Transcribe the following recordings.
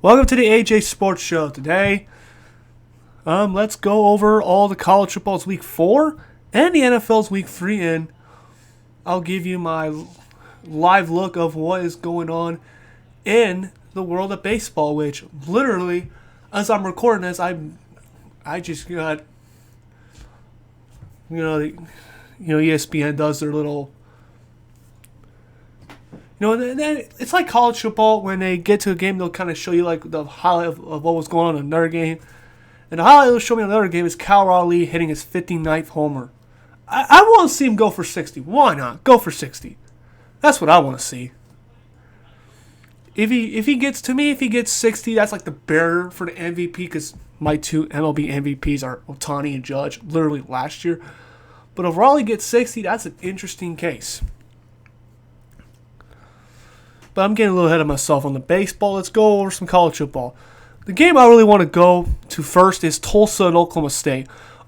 Welcome to the AJ Sports Show. Today, let's go over all the college football's week 4 and the NFL's week 3, and I'll give you my live look of what is going on in the world of baseball, which literally, as I'm recording this, I just got, ESPN does their little, it's like college football. When they get to a game, they'll kind of show you like the highlight of what was going on in another game. And the highlight they'll show me in another game is Cal Raleigh hitting his 59th homer. I want to see him go for 60. Why not? Go for 60. That's what I want to see. If he gets 60, that's like the barrier for the MVP, because my two MLB MVPs are Ohtani and Judge, literally last year. But if Raleigh gets 60, that's an interesting case. But I'm getting a little ahead of myself on the baseball. Let's go over some college football. The game I really want to go to first is Tulsa and Oklahoma State.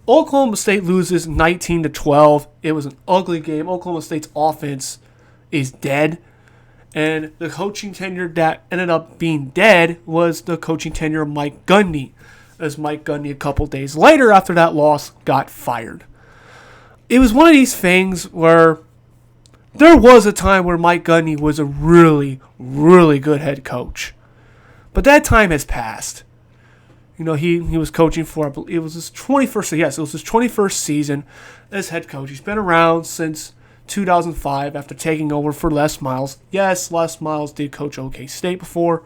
Oklahoma State loses 19-12. It was an ugly game. Oklahoma State's offense is dead. And the coaching tenure that ended up being dead was the coaching tenure of Mike Gundy, as Mike Gundy a couple days later after that loss got fired. It was one of these things where there was a time where Mike Gundy was a really, really good head coach. But that time has passed. He was coaching for, it was his 21st season as head coach. He's been around since 2005 after taking over for Les Miles. Yes, Les Miles did coach OK State before.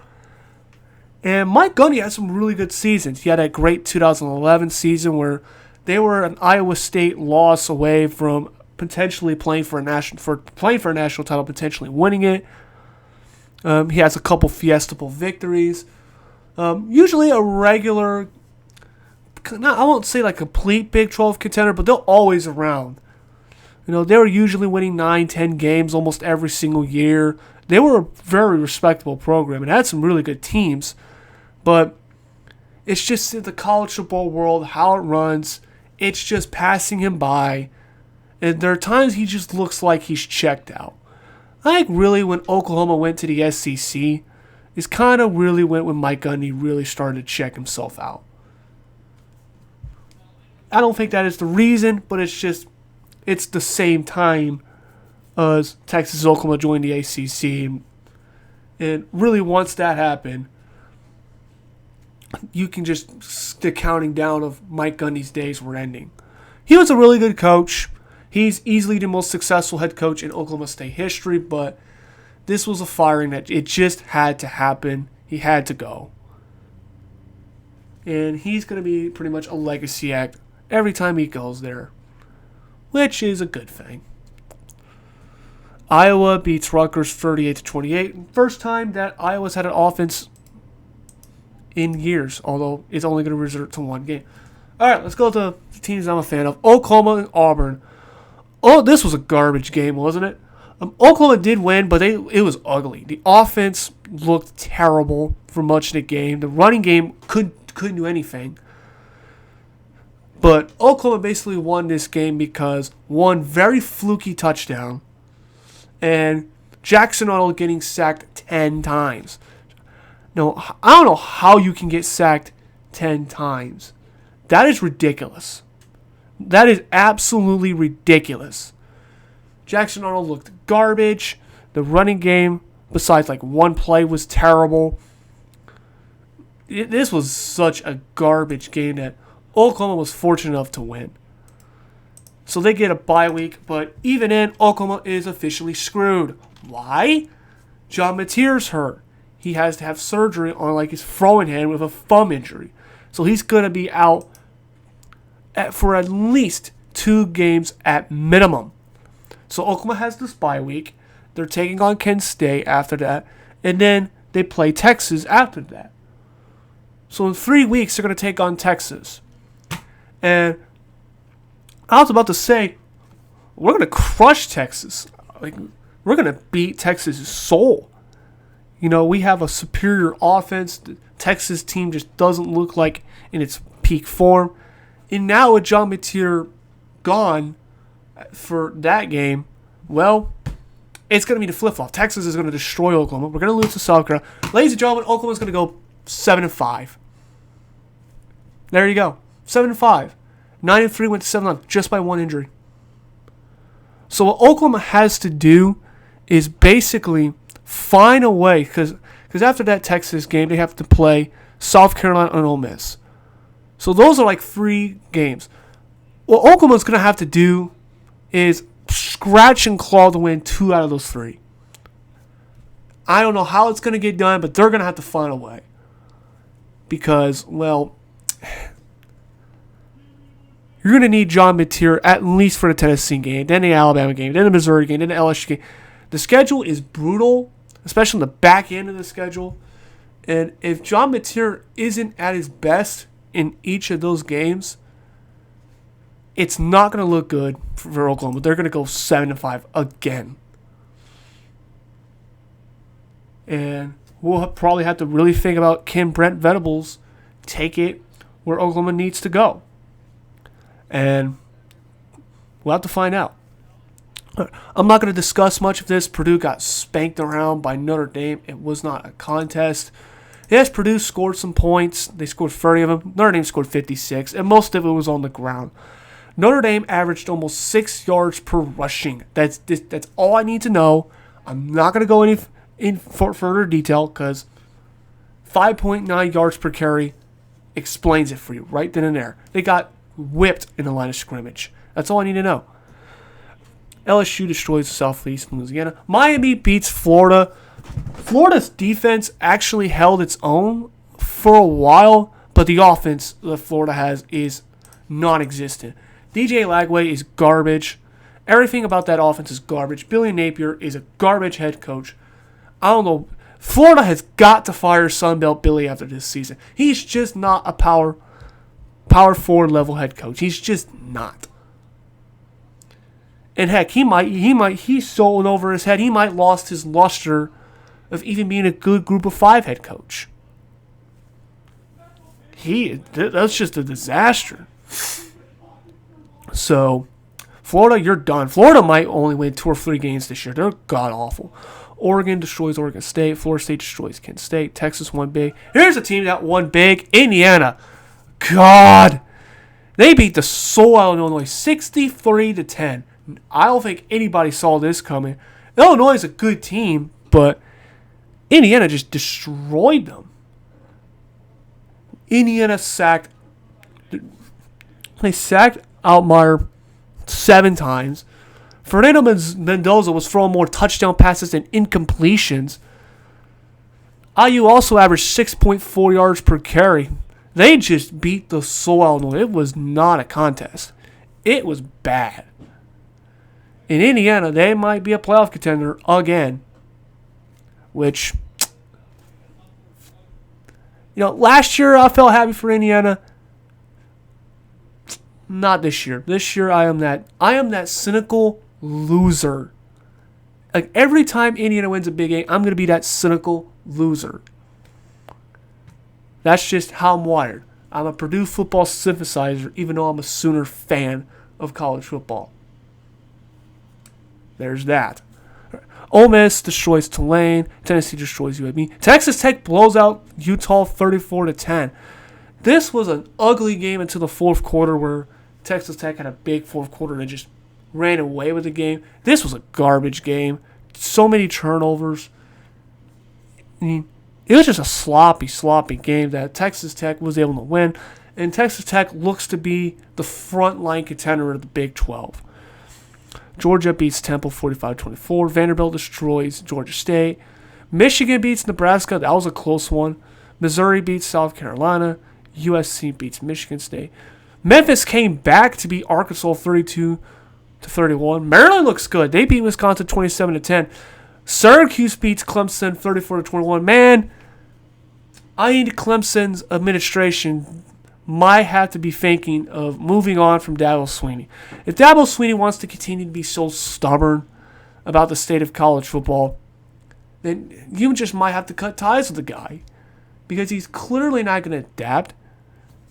And Mike Gundy had some really good seasons. He had a great 2011 season where they were an Iowa State loss away from potentially playing for a national title, potentially winning it. He has a couple Fiesta Bowl victories. Usually a regular, I won't say like complete Big 12 contender, but they're always around. They were usually winning 9-10 games almost every single year. They were a very respectable program and had some really good teams. But it's just the college football world, how it runs. It's just passing him by. And there are times he just looks like he's checked out. I think really when Oklahoma went to the SEC is kind of really when Mike Gundy really started to check himself out. I don't think that is the reason, but it's the same time as Texas and Oklahoma joined the ACC. And really once that happened, you can just, the counting down of Mike Gundy's days were ending. He was a really good coach. He's easily the most successful head coach in Oklahoma State history, but this was a firing that it just had to happen. He had to go. And he's going to be pretty much a legacy act every time he goes there, which is a good thing. Iowa beats Rutgers 38-28. First time that Iowa's had an offense in years, although it's only going to resort to one game. All right, let's go to the teams I'm a fan of. Oklahoma and Auburn. Oh, this was a garbage game, wasn't it? Oklahoma did win, but it was ugly. The offense looked terrible for much of the game. The running game couldn't do anything. But Oklahoma basically won this game because one very fluky touchdown and Jackson Arnold getting sacked 10 times. No, I don't know how you can get sacked 10 times. That is ridiculous. That is absolutely ridiculous. Jackson Arnold looked garbage. The running game, besides like one play, was terrible. This was such a garbage game that Oklahoma was fortunate enough to win. So they get a bye week, but even then, Oklahoma is officially screwed. Why? John Mateer's hurt. He has to have surgery on like his throwing hand with a thumb injury. So he's going to be out for at least 2 games at minimum. So Oklahoma has this bye week. They're taking on Kent State after that. And then they play Texas after that. So in 3 weeks, they're going to take on Texas. And I was about to say, we're going to crush Texas. Like, we're going to beat Texas' soul. We have a superior offense. The Texas team just doesn't look like in its peak form. And now with John Mateer gone for that game, well, it's going to be the flip-flop. Texas is going to destroy Oklahoma. We're going to lose to South Carolina. Ladies and gentlemen, Oklahoma's going to go 7-5. There you go. 7-5. 9-3 went to 7-11 just by one injury. So what Oklahoma has to do is basically find a way, because after that Texas game, they have to play South Carolina and Ole Miss. So those are like 3 games. What Oklahoma's going to have to do is scratch and claw to win 2 out of those 3. I don't know how it's going to get done, but they're going to have to find a way. Because, well, you're going to need John Mateer at least for the Tennessee game, then the Alabama game, then the Missouri game, then the LSU game. The schedule is brutal, especially on the back end of the schedule. And if John Mateer isn't at his best in each of those games, it's not going to look good for Oklahoma. They're going to go 7-5 again. And we'll probably have to really think about, can Brent Venables take it where Oklahoma needs to go? And we'll have to find out. I'm not going to discuss much of this. Purdue got spanked around by Notre Dame. It was not a contest. Yes, Purdue scored some points. They scored 30 of them. Notre Dame scored 56, and most of it was on the ground. Notre Dame averaged almost 6 yards per rushing. That's all I need to know. I'm not going to go in for further detail because 5.9 yards per carry explains it for you right then and there. They got whipped in the line of scrimmage. That's all I need to know. LSU destroys Southeast Louisiana. Miami beats Florida. Florida's defense actually held its own for a while, but the offense that Florida has is non-existent. DJ Lagway is garbage. Everything about that offense is garbage. Billy Napier is a garbage head coach. I don't know. Florida has got to fire Sunbelt Billy after this season. He's just not a power forward level head coach. He's just not. And heck, he's so in over his head, he might lost his luster of even being a good group of 5 head coach. That's just a disaster. So, Florida, you're done. Florida might only win 2 or 3 games this year. They're god-awful. Oregon destroys Oregon State. Florida State destroys Kent State. Texas won big. Here's a team that won big. Indiana. God. They beat the soul out of Illinois 63-10. I don't think anybody saw this coming. Illinois is a good team, but Indiana just destroyed them. Indiana sacked Altmaier 7 times. Fernando Mendoza was throwing more touchdown passes than incompletions. IU also averaged 6.4 yards per carry. They just beat the soul out of Illinois. It was not a contest. It was bad. In Indiana, they might be a playoff contender again. Which, last year I felt happy for Indiana. Not this year. This year I am that cynical loser. Like every time Indiana wins a big game, I'm going to be that cynical loser. That's just how I'm wired. I'm a Purdue football sympathizer, even though I'm a Sooner fan of college football. There's that. Ole Miss destroys Tulane. Tennessee destroys UAB. Texas Tech blows out Utah 34-10. This was an ugly game until the fourth quarter where Texas Tech had a big fourth quarter and just ran away with the game. This was a garbage game. So many turnovers. I mean, it was just a sloppy game that Texas Tech was able to win. And Texas Tech looks to be the frontline contender of the Big 12. Georgia beats Temple 45-24. Vanderbilt destroys Georgia State. Michigan beats Nebraska. That was a close one. Missouri beats South Carolina. USC beats Michigan State. Memphis came back to beat Arkansas 32-31. Maryland looks good. They beat Wisconsin 27-10. Syracuse beats Clemson 34-21. Man, I think Clemson's administration might have to be thinking of moving on from Dabo Swinney. If Dabo Swinney wants to continue to be so stubborn about the state of college football, then you just might have to cut ties with the guy because he's clearly not going to adapt.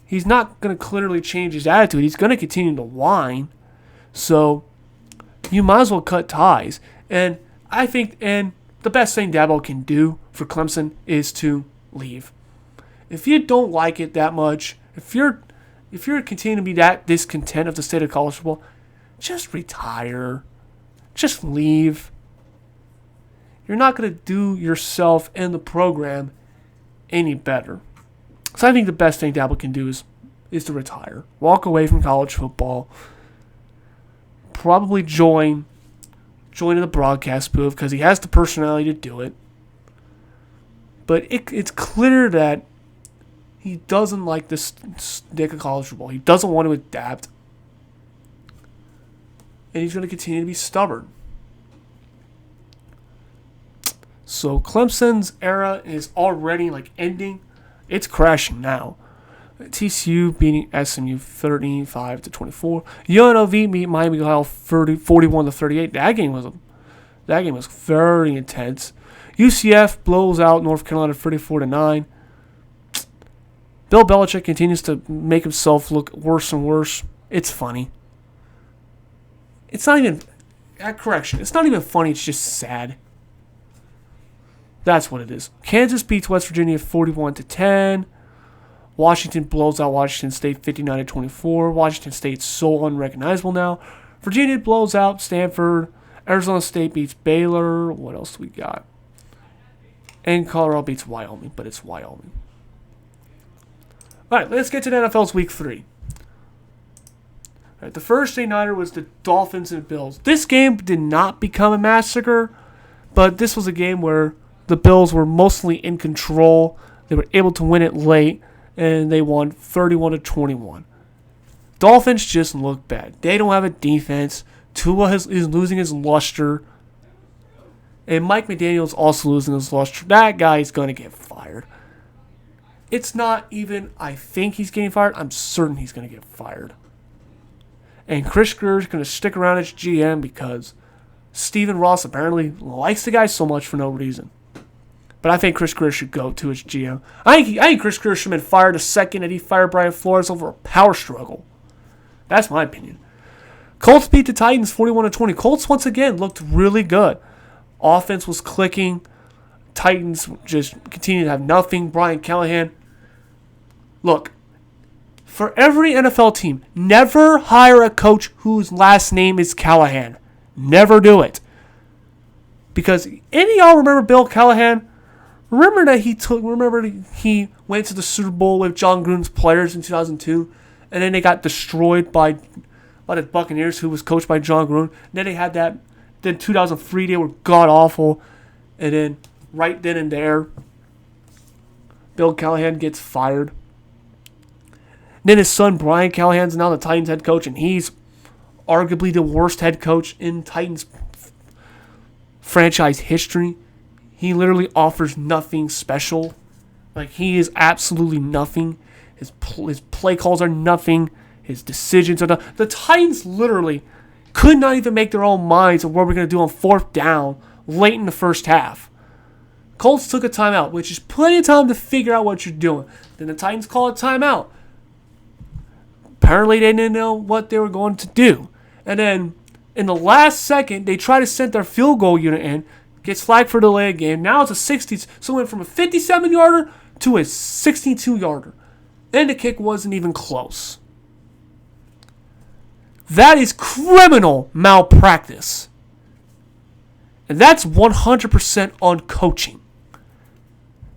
He's not going to clearly change his attitude. He's going to continue to whine. So you might as well cut ties. And I think the best thing Dabo can do for Clemson is to leave. If you don't like it that much, if you're continuing to be that discontent of the state of college football, just retire. Just leave. You're not going to do yourself and the program any better. So I think the best thing Dabo can do is to retire. Walk away from college football. Probably join the broadcast booth because he has the personality to do it. But it's clear that he doesn't like this stick of college football. He doesn't want to adapt. And he's going to continue to be stubborn. So Clemson's era is already ending. It's crashing now. TCU beating SMU 35-24. UNLV beat Miami Ohio 41-38. That game was very intense. UCF blows out North Carolina 34-9. Bill Belichick continues to make himself look worse and worse. It's funny. It's not even it's not even funny, it's just sad. That's what it is. Kansas beats West Virginia 41-10. Washington blows out Washington State 59-24. Washington State's so unrecognizable now. Virginia blows out Stanford. Arizona State beats Baylor. What else do we got? And Colorado beats Wyoming, but it's Wyoming. All right, let's get to the NFL's Week 3. All right, the first day-nighter was the Dolphins and Bills. This game did not become a massacre, but this was a game where the Bills were mostly in control. They were able to win it late, and they won 31-21. Dolphins just look bad. They don't have a defense. Tua is losing his luster. And Mike McDaniel's also losing his luster. That guy is going to get fired. It's not even, I think he's getting fired. I'm certain he's going to get fired. And Chris Greer is going to stick around as GM because Stephen Ross apparently likes the guy so much for no reason. But I think Chris Greer should go to his GM. I think Chris Greer should have been fired the second that he fired Brian Flores over a power struggle. That's my opinion. Colts beat the Titans 41-20. Colts once again looked really good. Offense was clicking. Titans just continued to have nothing. Brian Callahan. Look, for every NFL team, never hire a coach whose last name is Callahan. Never do it. Because any of y'all remember Bill Callahan? Remember that he went to the Super Bowl with John Gruden's players in 2002, and then they got destroyed by the Buccaneers, who was coached by John Gruden. And then they had that. Then 2003, they were god awful, and then right then and there, Bill Callahan gets fired. Then his son Brian Callahan's now the Titans head coach, and he's arguably the worst head coach in Titans franchise history. He literally offers nothing special. He is absolutely nothing. His play calls are nothing. His decisions are nothing. The Titans literally could not even make their own minds of what we're going to do on fourth down late in the first half. Colts took a timeout, which is plenty of time to figure out what you're doing. Then the Titans call a timeout. Apparently they didn't know what they were going to do. And then in the last second, they try to send their field goal unit in. Gets flagged for delay of game. Now it's a 60. So it went from a 57-yarder to a 62-yarder. And the kick wasn't even close. That is criminal malpractice. And that's 100% on coaching.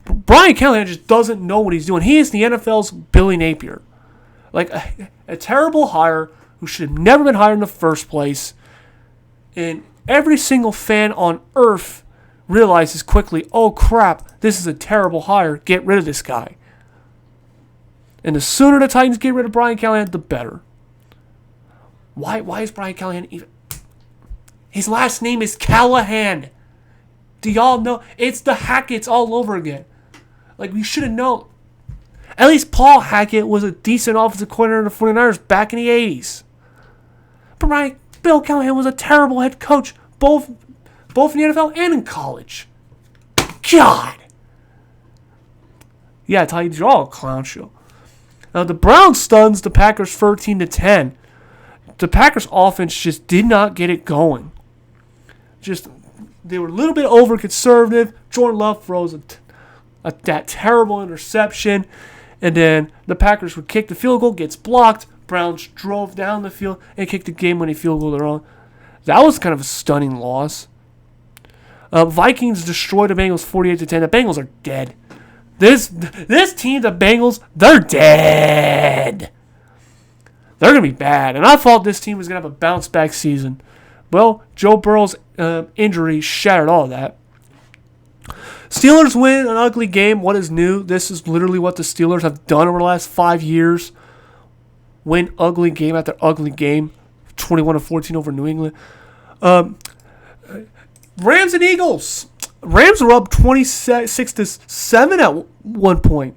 Brian Callahan just doesn't know what he's doing. He is the NFL's Billy Napier. A terrible hire who should have never been hired in the first place. And every single fan on earth realizes quickly, oh crap, this is a terrible hire. Get rid of this guy. And the sooner the Titans get rid of Brian Callahan, the better. Why is Brian Callahan even... His last name is Callahan. Do y'all know? It's the Hackett's all over again. We should have known. At least Paul Hackett was a decent offensive coordinator in the 49ers back in the 80s. But Bill Callahan was a terrible head coach, both in the NFL and in college. God. Yeah, Titans, you're all a clown show. Now, the Browns stuns the Packers 13-10. The Packers offense just did not get it going. They were a little bit over conservative. Jordan Love throws that terrible interception. And then the Packers would kick the field goal, gets blocked. Browns drove down the field and kicked the game-winning field goal their own. That was kind of a stunning loss. Vikings destroyed the Bengals 48-10. The Bengals are dead. This team, the Bengals, they're dead. They're going to be bad. And I thought this team was going to have a bounce-back season. Well, Joe Burrow's injury shattered all of that. Steelers win an ugly game. What is new? This is literally what the Steelers have done over the last 5 years. Win ugly game after ugly game. 21-14 over New England. Rams and Eagles. Rams were up 26-7 at one point.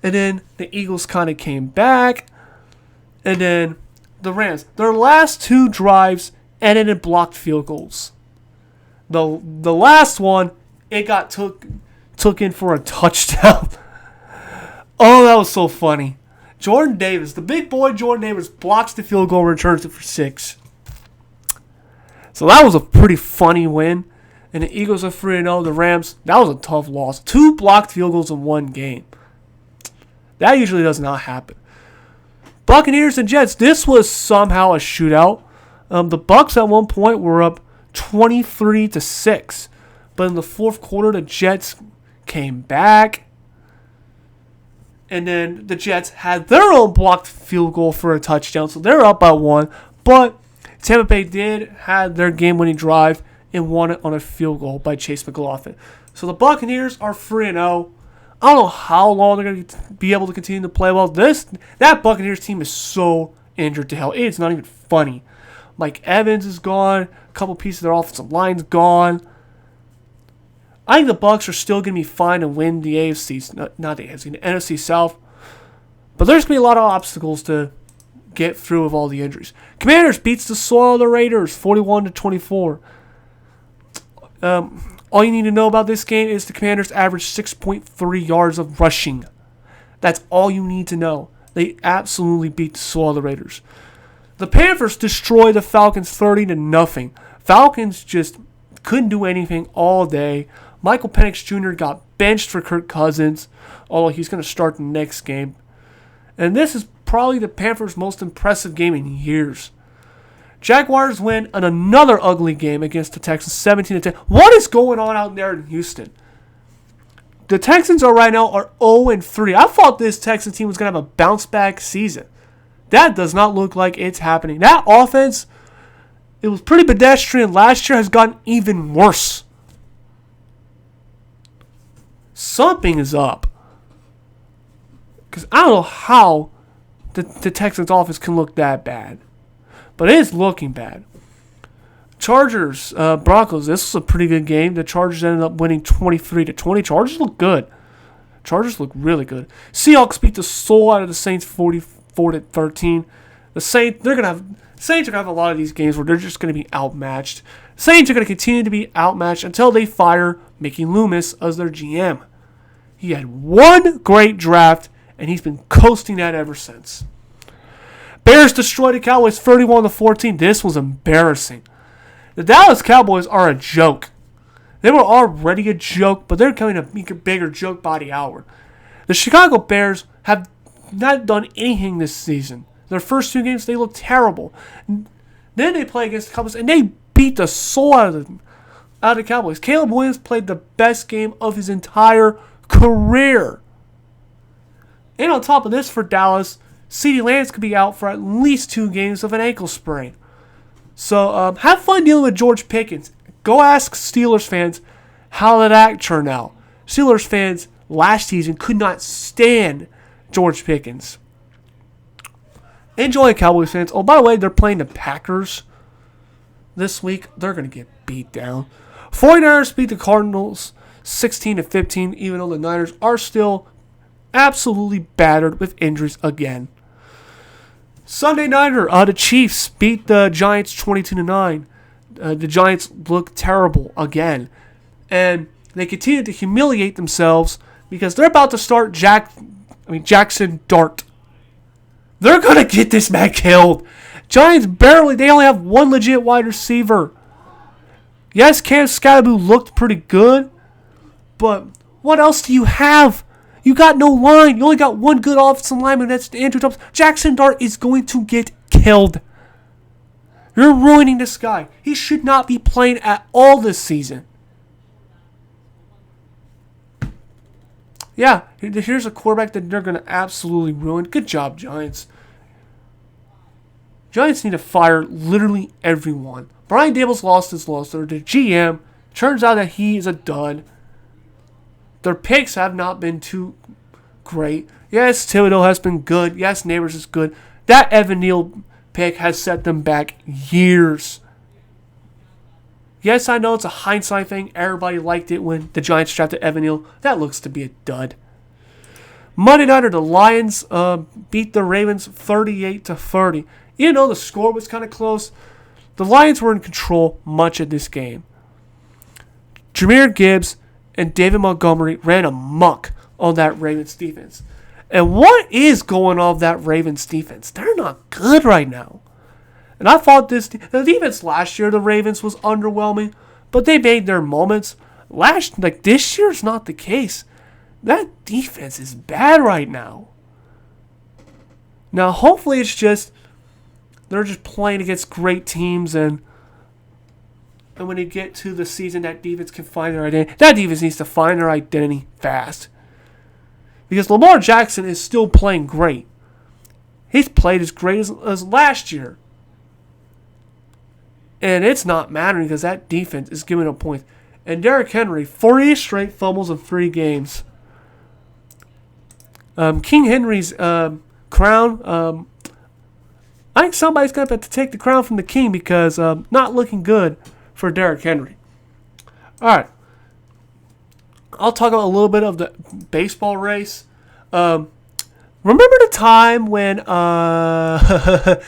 And then the Eagles kind of came back. And then the Rams, their last 2 drives ended in blocked field goals. The last one, it got took in for a touchdown. Oh, that was so funny. Jordan Davis, the big boy Jordan Davis, blocks the field goal and returns it for 6. So that was a pretty funny win. And the Eagles are 3-0. The Rams, that was a tough loss. 2 blocked field goals in one game. That usually does not happen. Buccaneers and Jets, this was somehow a shootout. The Bucs at one point were up 23-6. But in the fourth quarter, the Jets came back. And then the Jets had their own blocked field goal for a touchdown. So they're up by 1. But Tampa Bay did have their game-winning drive and won it on a field goal by Chase McLaughlin. So the Buccaneers are 3-0. I don't know how long they're going to be able to continue to play well. That Buccaneers team is so injured to hell. It's not even funny. Mike Evans is gone. A couple pieces of their offensive line's gone. I think the Bucs are still going to be fine and win the AFC, not the AFC, the NFC South. But there's going to be a lot of obstacles to get through with all the injuries. Commanders beats the soil of the Raiders 41-24. All you need to know about this game is the Commanders averaged 6.3 yards of rushing. That's all you need to know. They absolutely beat the soil of the Raiders. The Panthers destroyed the Falcons 30-0. Falcons just couldn't do anything all day. Michael Penix Jr. got benched for Kirk Cousins, although he's going to start the next game. And this is probably the Panthers' most impressive game in years. Jaguars win in another ugly game against the Texans, 17-10. What is going on out there in Houston? The Texans right now are 0-3. I thought this Texans team was going to have a bounce-back season. That does not look like it's happening. That offense, it was pretty pedestrian last year, has gotten even worse. Something is up. Because I don't know how the Texans offense can look that bad. But it is looking bad. Chargers, Broncos, this was a pretty good game. The Chargers ended up winning 23-20. Chargers look good. Chargers look really good. Seahawks beat the soul out of the Saints 44-13. The Saints are gonna have a lot of these games where they're just gonna be outmatched. Saints are gonna continue to be outmatched until they fire Mickey Loomis as their GM. He had one great draft, and he's been coasting that ever since. Bears destroyed the Cowboys 31-14. This was embarrassing. The Dallas Cowboys are a joke. They were already a joke, but they're becoming a bigger joke by the hour. The Chicago Bears have not done anything this season. Their first 2 games, they look terrible. Then they play against the Cowboys, and they beat the soul out of the Cowboys. Caleb Williams played the best game of his entire career. And on top of this, for Dallas, CeeDee Lamb could be out for at least 2 games of an ankle sprain. So have fun dealing with George Pickens. Go ask Steelers fans how did that turn out. Steelers fans last season could not stand George Pickens. Enjoy, Cowboys fans. Oh, by the way, they're playing the Packers this week. They're going to get beat down. 49ers beat the Cardinals 16-15, even though the Niners are still absolutely battered with injuries again. Sunday Nighter, the Chiefs beat the Giants 22-9. The Giants look terrible again. And they continue to humiliate themselves because they're about to start Jackson Dart. They're going to get this man killed. Giants they only have one legit wide receiver. Yes, Cam Scatterboo looked pretty good, but What else do you have? You got no line. You only got one good offensive lineman. That's Andrew Thompson. Jackson Dart is going to get killed. You're ruining this guy. He should not be playing at all this season. Yeah, here's a quarterback that they're going to absolutely ruin. Good job, Giants. Giants need to fire literally everyone. Brian Daboll's lost his luster. The GM, turns out that he is a dud. Their picks have not been too great. Yes, Thibodeau has been good. Yes, Neighbors is good. That Evan Neal pick has set them back years. Yes, I know it's a hindsight thing. Everybody liked it when the Giants drafted Evan Neal. That looks to be a dud. Monday nighter, the Lions beat the Ravens 38-30. Even though the score was kind of close, the Lions were in control much of this game. Jahmyr Gibbs and David Montgomery ran amok on that Ravens defense. And what is going on with that Ravens defense? They're not good right now. And I thought the defense last year, the Ravens, was underwhelming, but they made their moments. This year's not the case. That defense is bad right now. Now, hopefully it's just they're just playing against great teams, and when they get to the season, that defense can find their identity. That defense needs to find their identity fast. Because Lamar Jackson is still playing great. He's played as great as last year. And it's not mattering because that defense is giving up points. And Derrick Henry, 40 straight fumbles in 3 games. King Henry's crown, I think somebody's going to have to take the crown from the king because not looking good for Derrick Henry. All right. I'll talk about a little bit of the baseball race. Remember the time when the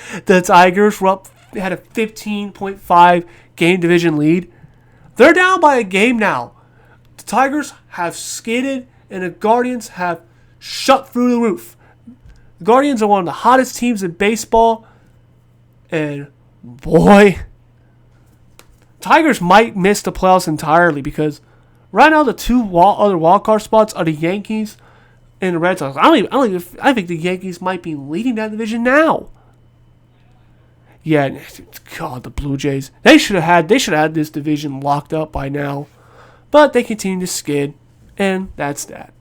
Tigers had a 15.5 game division lead? They're down by a game now. The Tigers have skidded and the Guardians have shut through the roof. The Guardians are one of the hottest teams in baseball. And boy, Tigers might miss the playoffs entirely because right now the two other wildcard spots are the Yankees and the Red Sox. I think the Yankees might be leading that division now. Yeah, God, the Blue Jays. They should have had this division locked up by now. But they continue to skid, and that's that.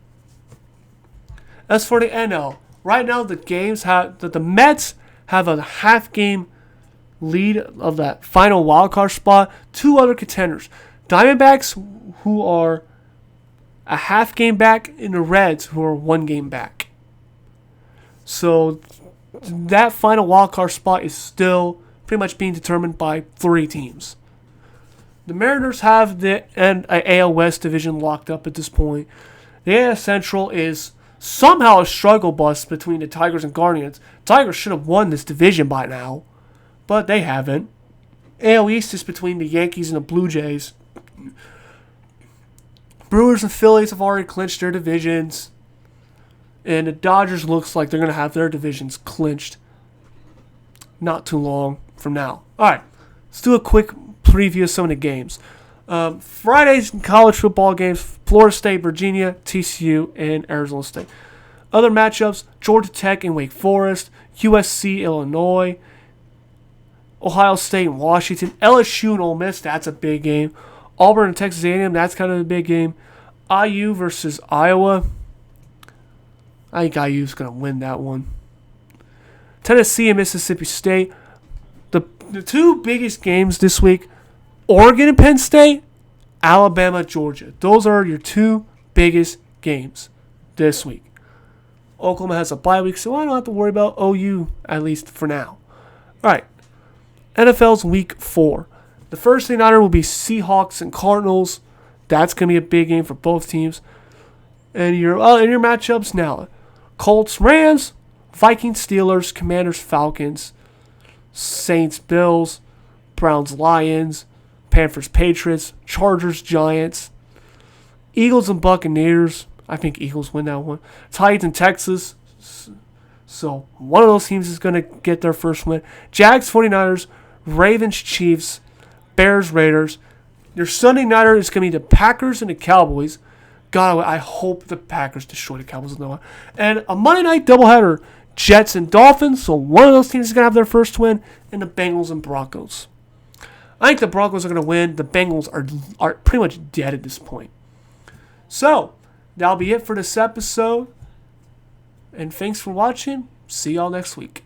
As for the NL, right now the Mets have a half game lead of that final wildcard spot. 2 other contenders. Diamondbacks, who are a half game back, and the Reds, who are 1 game back. So that final wildcard spot is still pretty much being determined by 3 teams. The Mariners have the AL West division locked up at this point. The AL Central is somehow a struggle bus between the Tigers and Guardians. Tigers should have won this division by now, but they haven't. AL East is between the Yankees and the Blue Jays. Brewers and Phillies have already clinched their divisions. And the Dodgers looks like they're going to have their divisions clinched not too long from now. All right, let's do a quick preview of some of the games. Friday's college football games, Florida State, Virginia, TCU, and Arizona State. Other matchups, Georgia Tech and Wake Forest, USC, Illinois, Ohio State and Washington, LSU and Ole Miss, that's a big game. Auburn and Texas A&M, that's kind of a big game. IU versus Iowa. I think IU's going to win that one. Tennessee and Mississippi State. The 2 biggest games this week, Oregon and Penn State, Alabama, Georgia. Those are your 2 biggest games this week. Oklahoma has a bye week, so I don't have to worry about OU, at least for now. All right. NFL's week 4. The first thing nighter will be Seahawks and Cardinals. That's going to be a big game for both teams. And your matchups now. Colts, Rams, Vikings, Steelers, Commanders, Falcons, Saints, Bills, Browns, Lions, Panthers, Patriots, Chargers, Giants, Eagles and Buccaneers. I think Eagles win that one. Titans and Texas. So one of those teams is going to get their first win. Jags, 49ers, Ravens, Chiefs, Bears, Raiders. Your Sunday nighter is going to be the Packers and the Cowboys. God, I hope the Packers destroy the Cowboys. And a Monday night doubleheader, Jets and Dolphins. So one of those teams is going to have their first win, and the Bengals and Broncos. I think the Broncos are going to win. The Bengals are pretty much dead at this point. So, that'll be it for this episode. And thanks for watching. See y'all next week.